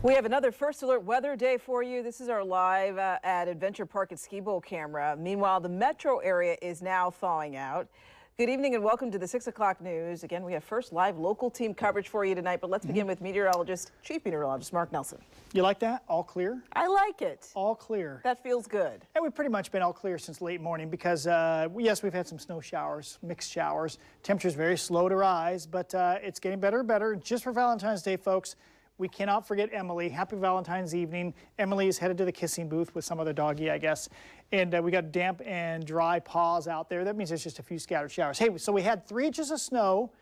We have another First Alert weather day for you. This is our live at Adventure Park at Ski Bowl camera. Meanwhile, the metro area is now thawing out. Good evening and welcome to the 6 o'clock news. Again, we have first live local team coverage for you tonight, but let's begin with Chief Meteorologist Mark Nelson. You like that? All clear? I like it. All clear. That feels good. And we've pretty much been all clear since late morning because, yes, we've had some snow showers, mixed showers. Temperature's very slow to rise, but it's getting better and better. Just for Valentine's Day, folks, we cannot forget Emily. Happy Valentine's evening. Emily is headed to the kissing booth with some other doggy, I guess. And we got damp and dry paws out there. That means there's just a few scattered showers. Hey, so we had 3 inches of snow,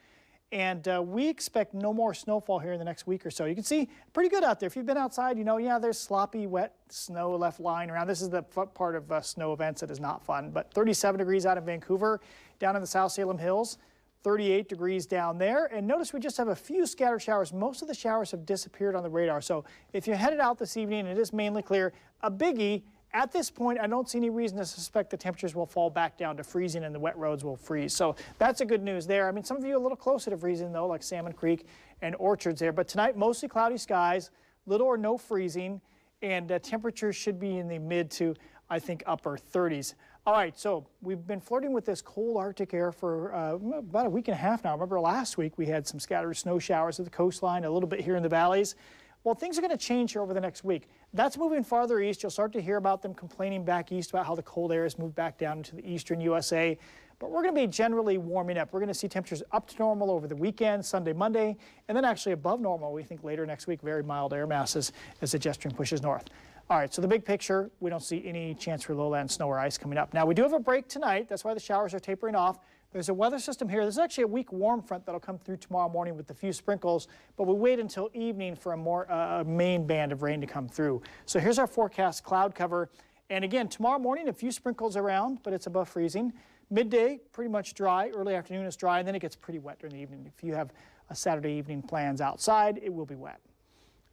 and we expect no more snowfall here in the next week or so. You can see pretty good out there. If you've been outside, you know, yeah, there's sloppy, wet snow left lying around. This is the part of snow events that is not fun. But 37 degrees out in Vancouver, down in the South Salem Hills. 38 degrees down there, and notice we just have a few scattered showers. Most of the showers have disappeared on the radar, so if you're headed out this evening and it is mainly clear, a biggie, at this point I don't see any reason to suspect the temperatures will fall back down to freezing and the wet roads will freeze, so that's a good news there. I mean, some of you are a little closer to freezing though, like Salmon Creek and Orchards there, but tonight mostly cloudy skies, little or no freezing, and temperatures should be in the mid to, I think, upper 30s. All right, so we've been flirting with this cold Arctic air for about a week and a half now. Remember last week we had some scattered snow showers at the coastline, a little bit here in the valleys. Well, things are going to change here over the next week. That's moving farther east. You'll start to hear about them complaining back east about how the cold air has moved back down into the eastern USA. But we're going to be generally warming up. We're going to see temperatures up to normal over the weekend, Sunday, Monday, and then actually above normal, we think later next week, very mild air masses as the jet stream pushes north. All right, so the big picture, we don't see any chance for lowland snow or ice coming up. Now, we do have a break tonight. That's why the showers are tapering off. There's a weather system here. There's actually a weak warm front that'll come through tomorrow morning with a few sprinkles, but we wait until evening for a more main band of rain to come through. So here's our forecast cloud cover. And again, tomorrow morning, a few sprinkles around, but it's above freezing. Midday, pretty much dry. Early afternoon is dry, and then it gets pretty wet during the evening. If you have a Saturday evening plans outside, it will be wet.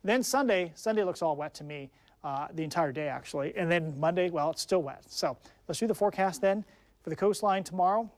Then Sunday looks all wet to me. The entire day, actually. And then Monday, well, it's still wet. So let's do the forecast then. For the coastline tomorrow,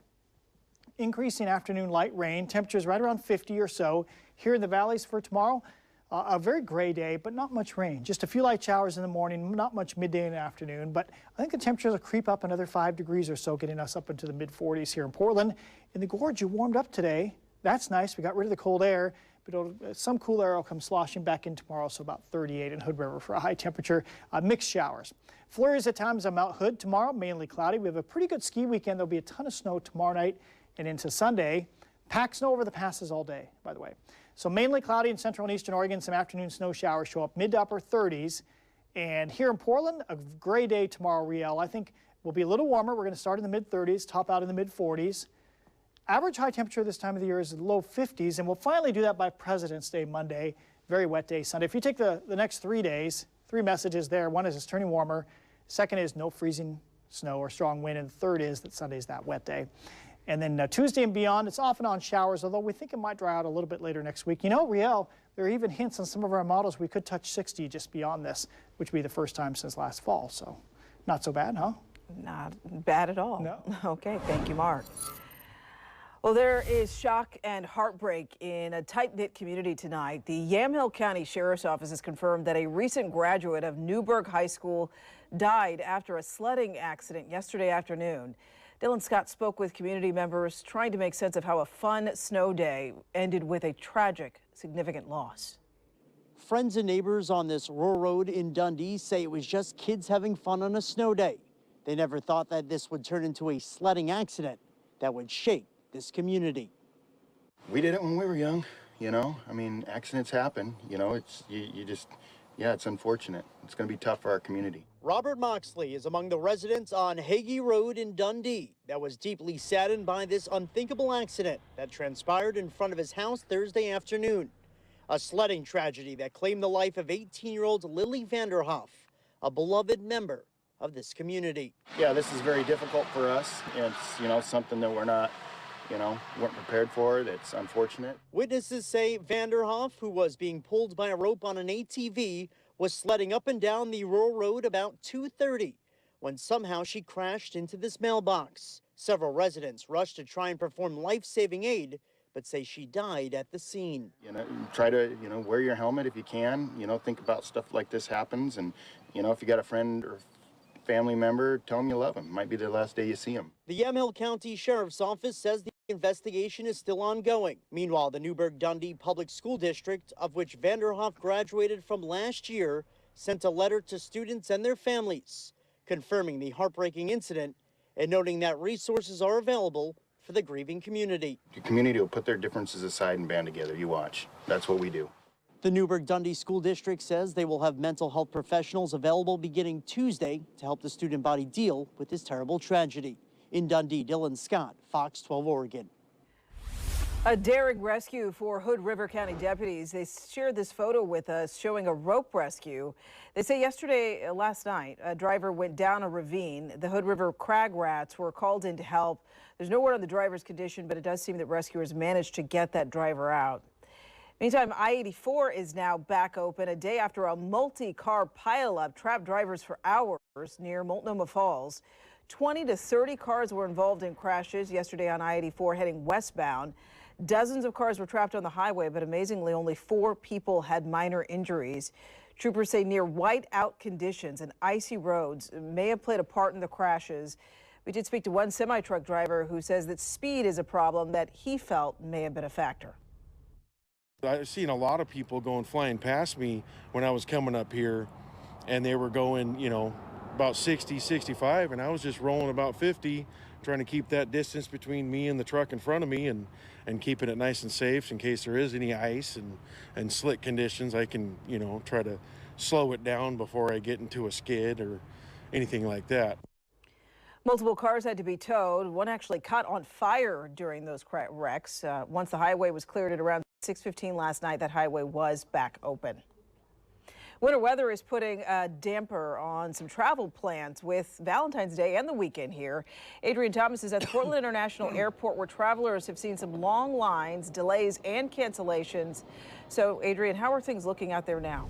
increasing afternoon light rain, temperatures right around 50 or so. Here in the valleys for tomorrow, a very gray day, but not much rain. Just a few light showers in the morning, not much midday and afternoon. But I think the temperatures will creep up another 5 degrees or so, getting us up into the mid-40s here in Portland. In the Gorge, you warmed up today. That's nice. We got rid of the cold air. But some cool air will come sloshing back in tomorrow, so about 38 in Hood River for a high temperature. Mixed showers. Flurries at times on Mount Hood tomorrow, mainly cloudy. We have a pretty good ski weekend. There'll be a ton of snow tomorrow night and into Sunday. Packed snow over the passes all day, by the way. So mainly cloudy in central and eastern Oregon. Some afternoon snow showers show up mid to upper 30s. And here in Portland, a gray day tomorrow, Riel. I think will be a little warmer. We're going to start in the mid 30s, top out in the mid 40s. Average high temperature this time of the year is low 50s, and we'll finally do that by President's Day Monday, very wet day Sunday. If you take the next 3 days, 3 messages there. One is it's turning warmer. Second is no freezing snow or strong wind, and the third is that Sunday's that wet day. And then Tuesday and beyond, it's off and on showers, although we think it might dry out a little bit later next week. You know, Riel, there are even hints on some of our models we could touch 60 just beyond this, which would be the first time since last fall. So not so bad, huh? Not bad at all. No. Okay, thank you, Mark. Well, there is shock and heartbreak in a tight-knit community tonight. The Yamhill County Sheriff's Office has confirmed that a recent graduate of Newburgh High School died after a sledding accident yesterday afternoon. Dylan Scott spoke with community members trying to make sense of how a fun snow day ended with a tragic, significant loss. Friends and neighbors on this rural road in Dundee say it was just kids having fun on a snow day. They never thought that this would turn into a sledding accident that would shake this community. We did it when we were young, you know. I mean, accidents happen, you know. It's unfortunate. It's going to be tough for our community. Robert Moxley is among the residents on Hagee Road in Dundee that was deeply saddened by this unthinkable accident that transpired in front of his house Thursday afternoon. A sledding tragedy that claimed the life of 18-year-old Lily Vanderhoff, a beloved member of this community. Yeah, this is very difficult for us. It's, you know, something that weren't prepared for. That's unfortunate. Witnesses say Vanderhoff, who was being pulled by a rope on an ATV, was sledding up and down the rural road about 2:30 when somehow she crashed into this mailbox. Several residents rushed to try and perform life-saving aid, but say she died at the scene. Try to, wear your helmet if you can. Think about stuff like this happens. And, if you got a friend or family member, tell them you love them. Might be the last day you see them. The Yamhill County Sheriff's Office says the investigation is still ongoing. Meanwhile, the Newburgh-Dundee Public School District, of which Vanderhoff graduated from last year, sent a letter to students and their families, confirming the heartbreaking incident and noting that resources are available for the grieving community. The community will put their differences aside and band together. You watch. That's what we do. The Newburgh-Dundee School District says they will have mental health professionals available beginning Tuesday to help the student body deal with this terrible tragedy. In Dundee, Dylan Scott, Fox 12 Oregon. A daring rescue for Hood River County deputies. They shared this photo with us showing a rope rescue. They say last night, a driver went down a ravine. The Hood River crag rats were called in to help. There's no word on the driver's condition, but it does seem that rescuers managed to get that driver out. Meantime, I-84 is now back open a day after a multi-car pileup trapped drivers for hours near Multnomah Falls. 20 to 30 cars were involved in crashes yesterday on I-84 heading westbound. Dozens of cars were trapped on the highway, but amazingly only 4 people had minor injuries. Troopers say near white-out conditions and icy roads may have played a part in the crashes. We did speak to one semi-truck driver who says that speed is a problem that he felt may have been a factor. I've seen a lot of people flying past me when I was coming up here, and they were going, about 60, 65, and I was just rolling about 50, trying to keep that distance between me and the truck in front of me and keeping it nice and safe in case there is any ice and slick conditions. I can, try to slow it down before I get into a skid or anything like that. Multiple cars had to be towed. One actually caught on fire during those wrecks. Once the highway was cleared at around 6:15 last night, that highway was back open. Winter weather is putting a damper on some travel plans with Valentine's Day and the weekend here. Adrian Thomas is at the Portland International Airport, where travelers have seen some long lines, delays, and cancellations. So, Adrian, how are things looking out there now?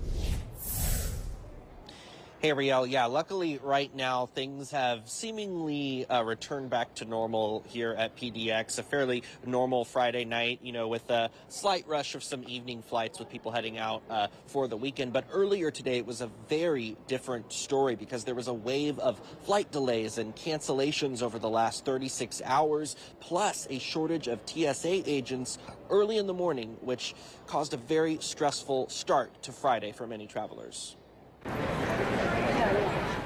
Hey, Riel. Yeah, luckily right now things have seemingly returned back to normal here at PDX. A fairly normal Friday night, with a slight rush of some evening flights with people heading out for the weekend. But earlier today, it was a very different story because there was a wave of flight delays and cancellations over the last 36 hours, plus a shortage of TSA agents early in the morning, which caused a very stressful start to Friday for many travelers.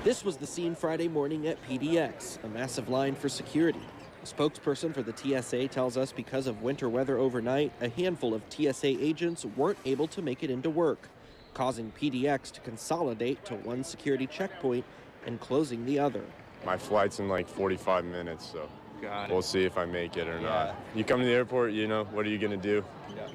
This was the scene Friday morning at PDX, a massive line for security. A spokesperson for the TSA tells us because of winter weather overnight, a handful of TSA agents weren't able to make it into work, causing PDX to consolidate to one security checkpoint and closing the other. My flight's in like 45 minutes, so we'll see if I make it or not. You come to the airport, what are you going to do?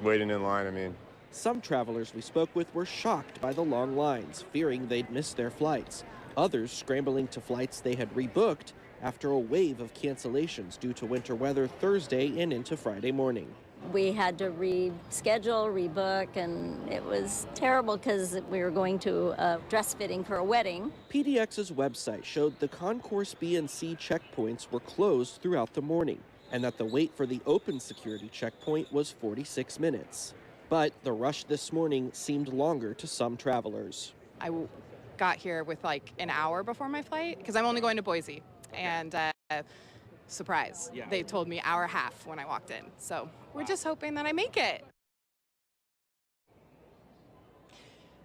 Waiting in line, I mean. Some travelers we spoke with were shocked by the long lines, fearing they'd miss their flights. Others scrambling to flights they had rebooked after a wave of cancellations due to winter weather Thursday and into Friday morning. We had to reschedule, rebook, and it was terrible because we were going to a dress fitting for a wedding. PDX's website showed the Concourse B and C checkpoints were closed throughout the morning and that the wait for the open security checkpoint was 46 minutes. But the rush this morning seemed longer to some travelers. I got here with like an hour before my flight because I'm only going to Boise, and surprise, they told me hour and a half when I walked in. So we're just hoping that I make it.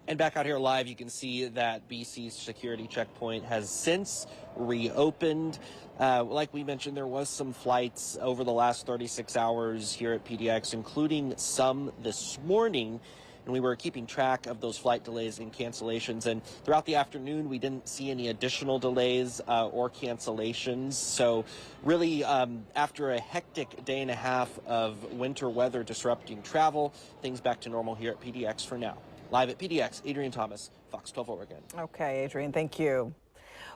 And back out here live, you can see that BC's security checkpoint has since reopened. Like we mentioned, there was some flights over the last 36 hours here at PDX, including some this morning. And we were keeping track of those flight delays and cancellations. And throughout the afternoon, we didn't see any additional delays or cancellations. So really, after a hectic day and a half of winter weather disrupting travel, things back to normal here at PDX for now. Live at PDX, Adrian Thomas, Fox 12 Oregon. Okay, Adrian, thank you.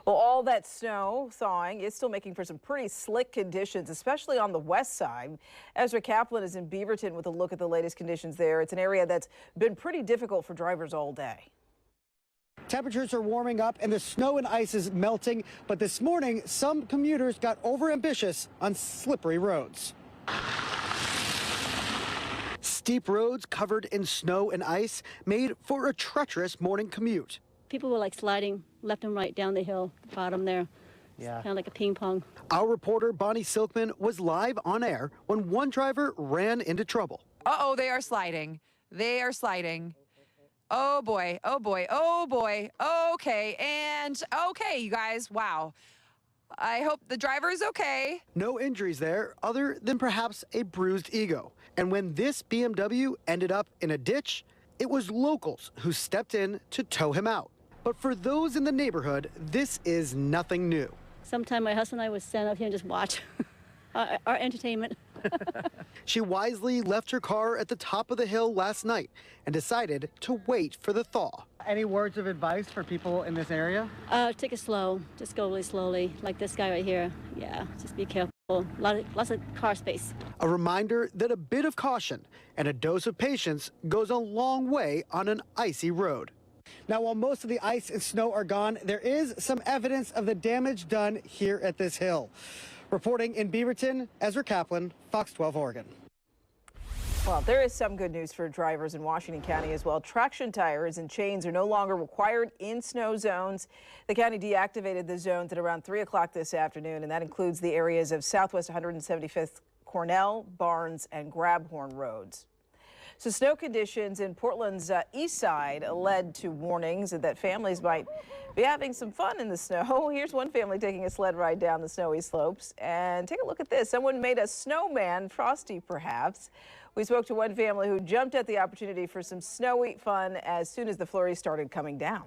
Well, all that snow thawing is still making for some pretty slick conditions, especially on the west side. Ezra Kaplan is in Beaverton with a look at the latest conditions there. It's an area that's been pretty difficult for drivers all day. Temperatures are warming up and the snow and ice is melting, but this morning some commuters got overambitious on slippery roads. Steep roads covered in snow and ice made for a treacherous morning commute. People were like sliding left and right down the hill, bottom there. Yeah. Kind of like a ping pong. Our reporter Bonnie Silkman was live on air when one driver ran into trouble. Uh-oh, they are sliding. They are sliding. Oh boy, oh boy, oh boy. Okay, and okay, you guys, wow. I hope the driver is okay. No injuries there other than perhaps a bruised ego. And when this BMW ended up in a ditch, it was locals who stepped in to tow him out. But for those in the neighborhood, this is nothing new. Sometime my husband and I would stand up here and just watch our entertainment. She wisely left her car at the top of the hill last night and decided to wait for the thaw. Any words of advice for people in this area? Take it slow. Just go really slowly, like this guy right here. Yeah, just be careful. Lots of car space. A reminder that a bit of caution and a dose of patience goes a long way on an icy road. Now, while most of the ice and snow are gone, there is some evidence of the damage done here at this hill. Reporting in Beaverton, Ezra Kaplan, Fox 12 Oregon. Well, there is some good news for drivers in Washington County as well. Traction tires and chains are no longer required in snow zones. The county deactivated the zones at around 3 o'clock this afternoon, and that includes the areas of Southwest 175th Cornell, Barnes, and Grabhorn roads. So snow conditions in Portland's east side led to warnings that families might be having some fun in the snow. Here's one family taking a sled ride down the snowy slopes. And take a look at this. Someone made a snowman, Frosty perhaps. We spoke to one family who jumped at the opportunity for some snowy fun as soon as the flurries started coming down.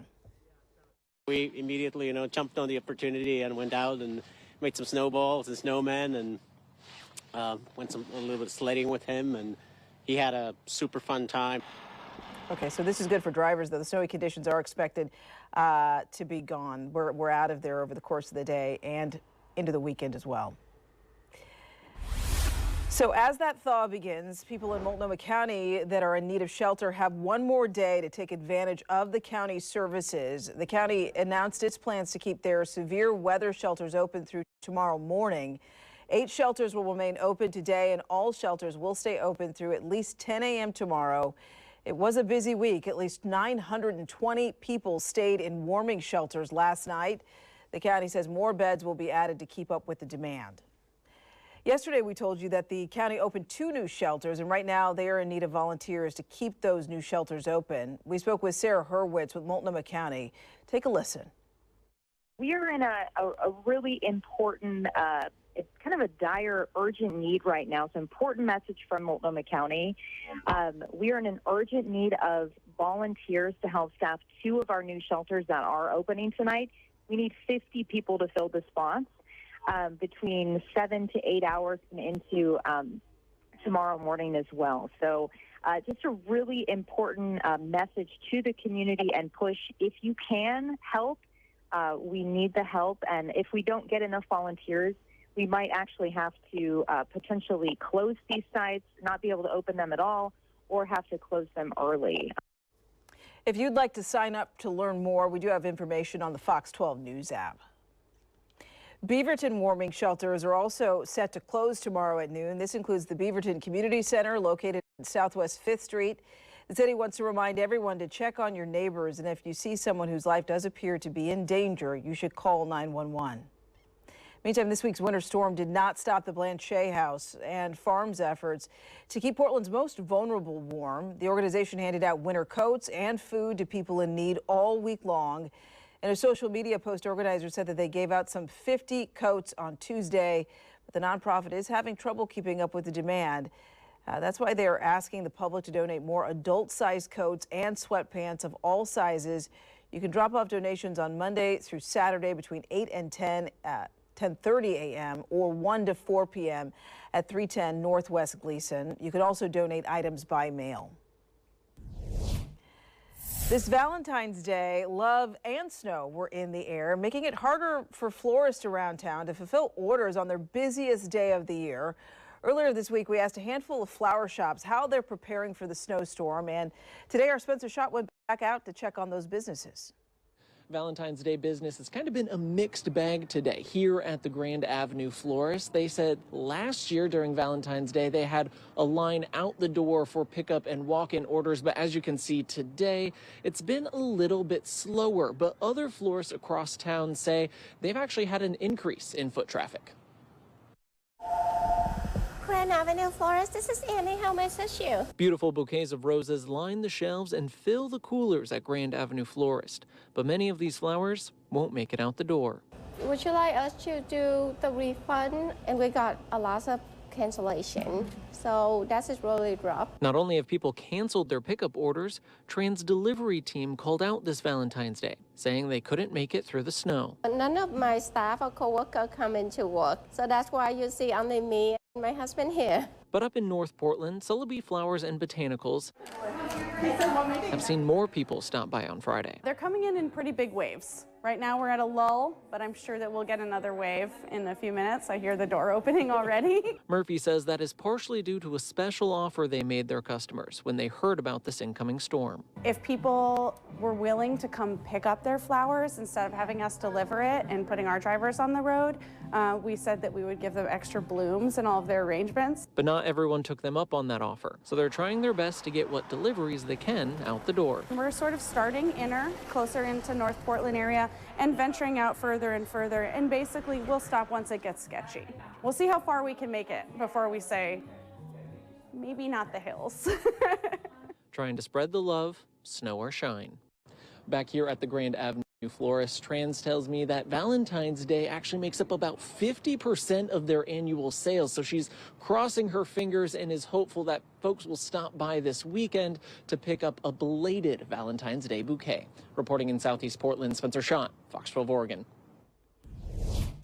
We immediately, jumped on the opportunity and went out and made some snowballs and snowmen and went a little bit of sledding with him, and he had a super fun time. Okay, so this is good for drivers, though. The snowy conditions are expected to be gone. We're out of there over the course of the day and into the weekend as well. So as that thaw begins, people in Multnomah County that are in need of shelter have one more day to take advantage of the county's services. The county announced its plans to keep their severe weather shelters open through tomorrow morning. 8 shelters will remain open today, and all shelters will stay open through at least 10 a.m. tomorrow. It was a busy week. At least 920 people stayed in warming shelters last night. The county says more beds will be added to keep up with the demand. Yesterday, we told you that the county opened 2 new shelters, and right now they are in need of volunteers to keep those new shelters open. We spoke with Sarah Hurwitz with Multnomah County. Take a listen. We are in a really important, it's kind of a dire, urgent need right now. It's an important message from Multnomah County. We are in an urgent need of volunteers to help staff 2 of our new shelters that are opening tonight. We need 50 people to fill the spots between 7 to 8 hours and into tomorrow morning as well. So just a really important message to the community and push. If you can help, we need the help. And if we don't get enough volunteers, we might actually have to potentially close these sites, not be able to open them at all, or have to close them early. If you'd like to sign up to learn more, we do have information on the Fox 12 News app. Beaverton warming shelters are also set to close tomorrow at noon. This includes the Beaverton Community Center located in Southwest 5th Street. The city wants to remind everyone to check on your neighbors, and if you see someone whose life does appear to be in danger, you should call 911. Meantime, this week's winter storm did not stop the Blanchet House and Farm's efforts to keep Portland's most vulnerable warm. The organization handed out winter coats and food to people in need all week long. In a social media post, organizers said that they gave out some 50 coats on Tuesday, but the nonprofit is having trouble keeping up with the demand. That's why they are asking the public to donate more adult-sized coats and sweatpants of all sizes. You can drop off donations on Monday through Saturday between 8 and 10:30 a.m. or 1 to 4 p.m. at 310 Northwest Gleason. You can also donate items by mail. This Valentine's Day, love and snow were in the air, making it harder for florists around town to fulfill orders on their busiest day of the year. Earlier this week, we asked a handful of flower shops how they're preparing for the snowstorm, and today our Spencer Schott went back out to check on those businesses. Valentine's Day business has kind of been a mixed bag today here at the Grand Avenue Florist. They said last year during Valentine's Day they had a line out the door for pickup and walk-in orders, but as you can see today, it's been a little bit slower. But other florists across town say they've actually had an increase in foot traffic. Grand Avenue Florist, this is Annie. How may I assist you? Beautiful bouquets of roses line the shelves and fill the coolers at Grand Avenue Florist. But many of these flowers won't make it out the door. Would you like us to do the refund? And we got a lot of cancellation, so that is really rough. Not only have people canceled their pickup orders, Trans delivery team called out this Valentine's Day, saying they couldn't make it through the snow. None of my staff or co-worker come into work, so that's why you see only me and my husband here. But up in North Portland, Celebi Flowers and Botanicals have seen more people stop by on Friday. They're coming in pretty big waves. Right now we're at a lull, but I'm sure that we'll get another wave in a few minutes. I hear the door opening already. Murphy says that is partially due to a special offer they made their customers when they heard about this incoming storm. If people were willing to come pick up their flowers instead of having us deliver it and putting our drivers on the road, we said that we would give them extra blooms in all of their arrangements. But not everyone took them up on that offer, so they're trying their best to get what deliveries they can out the door. We're sort of starting closer into North Portland area and venturing out further and further, and basically we'll stop once it gets sketchy. We'll see how far we can make it before we say, maybe not the hills. Trying to spread the love, snow or shine. Back here at the Grand Avenue Florist, Trans tells me that Valentine's Day actually makes up about 50% of their annual sales. So she's crossing her fingers and is hopeful that folks will stop by this weekend to pick up a belated Valentine's Day bouquet. Reporting in Southeast Portland, Spencer Schott, Fox 12 Oregon.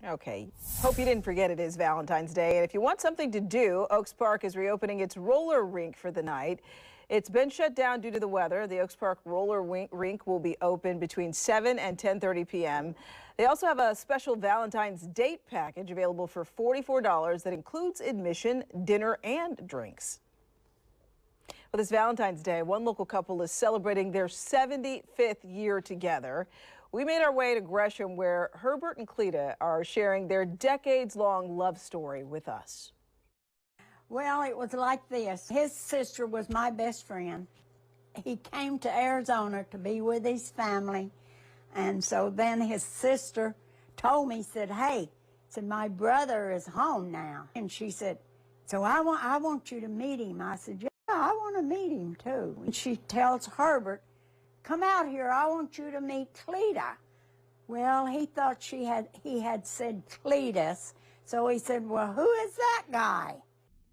Okay, hope you didn't forget it is Valentine's Day. And if you want something to do, Oaks Park is reopening its roller rink for the night. It's been shut down due to the weather. The Oaks Park roller rink will be open between 7 and 10:30 p.m. They also have a special Valentine's date package available for $44 that includes admission, dinner, and drinks. Well, this Valentine's Day, one local couple is celebrating their 75th year together. We made our way to Gresham, where Herbert and Cleta are sharing their decades-long love story with us. Well, it was like this. His sister was my best friend. He came to Arizona to be with his family. And so then his sister told me, said, hey, said, my brother is home now. And she said, so I want you to meet him. I said, yeah, I want to meet him too. And she tells Herbert, come out here, I want you to meet Cleta. Well, he thought he had said Cletus. So he said, well, who is that guy?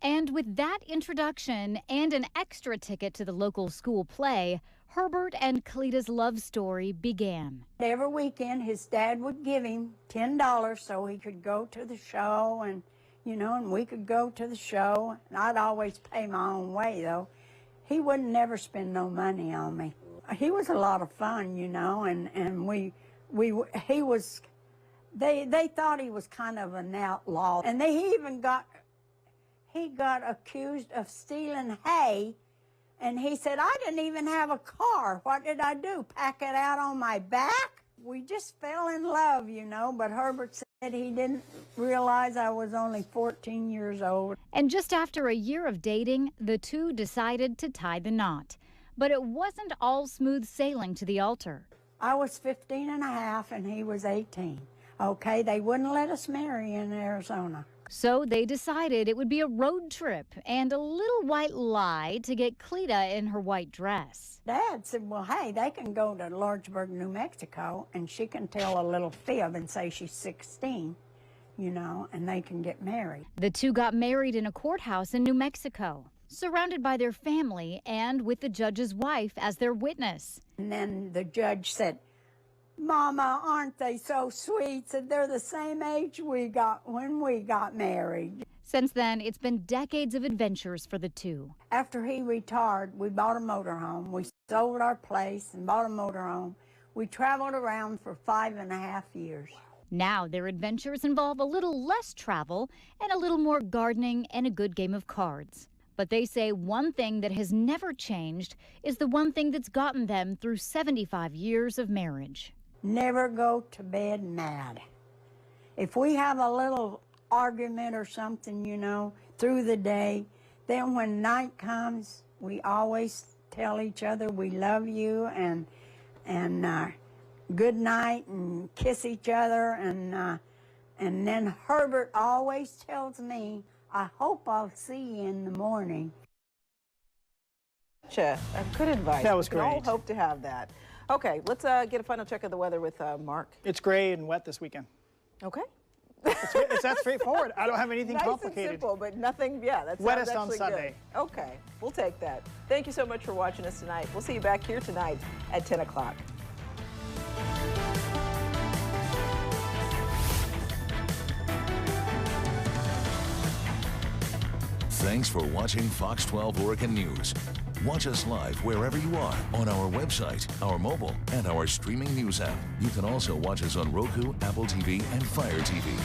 And with that introduction and an extra ticket to the local school play, Herbert and Cleta's love story began. Every weekend, his dad would give him $10 so he could go to the show, and, you know, and we could go to the show. And I'd always pay my own way, though. He wouldn't never spend no money on me. He was a lot of fun, you know, and they thought he was kind of an outlaw. And he got accused of stealing hay, and he said, I didn't even have a car. What did I do, pack it out on my back? We just fell in love, you know, but Herbert said he didn't realize I was only 14 years old. And just after a year of dating, the two decided to tie the knot. But it wasn't all smooth sailing to the altar. I was 15 and a half, and he was 18. Okay, they wouldn't let us marry in Arizona. So they decided it would be a road trip and a little white lie to get Cleta in her white dress. Dad said, well, hey, they can go to Lawrenceburg, New Mexico, and she can tell a little fib and say she's 16, you know, and they can get married. The two got married in a courthouse in New Mexico, surrounded by their family and with the judge's wife as their witness. And then the judge said, Mama, aren't they so sweet? Said they're the same age we got when we got married. Since then, it's been decades of adventures for the two. After he retired, we bought a motorhome. We sold our place and bought a motorhome. We traveled around for 5.5 years. Now their adventures involve a little less travel and a little more gardening and a good game of cards. But they say one thing that has never changed is the one thing that's gotten them through 75 years of marriage. never go to bed mad. If we have a little argument or something, you know, through the day, then when night comes, we always tell each other we love you and good night and kiss each other, and then Herbert always tells me, I hope I'll see you in the morning. Good advice. That was We can all great. hope to have that. Okay, let's get a final check of the weather with Mark. It's gray and wet this weekend. Okay. It's that straightforward. I don't have anything Nice complicated. and simple, but nothing, yeah, that's Wettest on Sunday. Good. Okay, we'll take that. Thank you so much for watching us tonight. We'll see you back here tonight at 10 o'clock. Thanks for watching Fox 12 Oregon News. Watch us live wherever you are on our website, our mobile, and our streaming news app. You can also watch us on Roku, Apple TV, and Fire TV.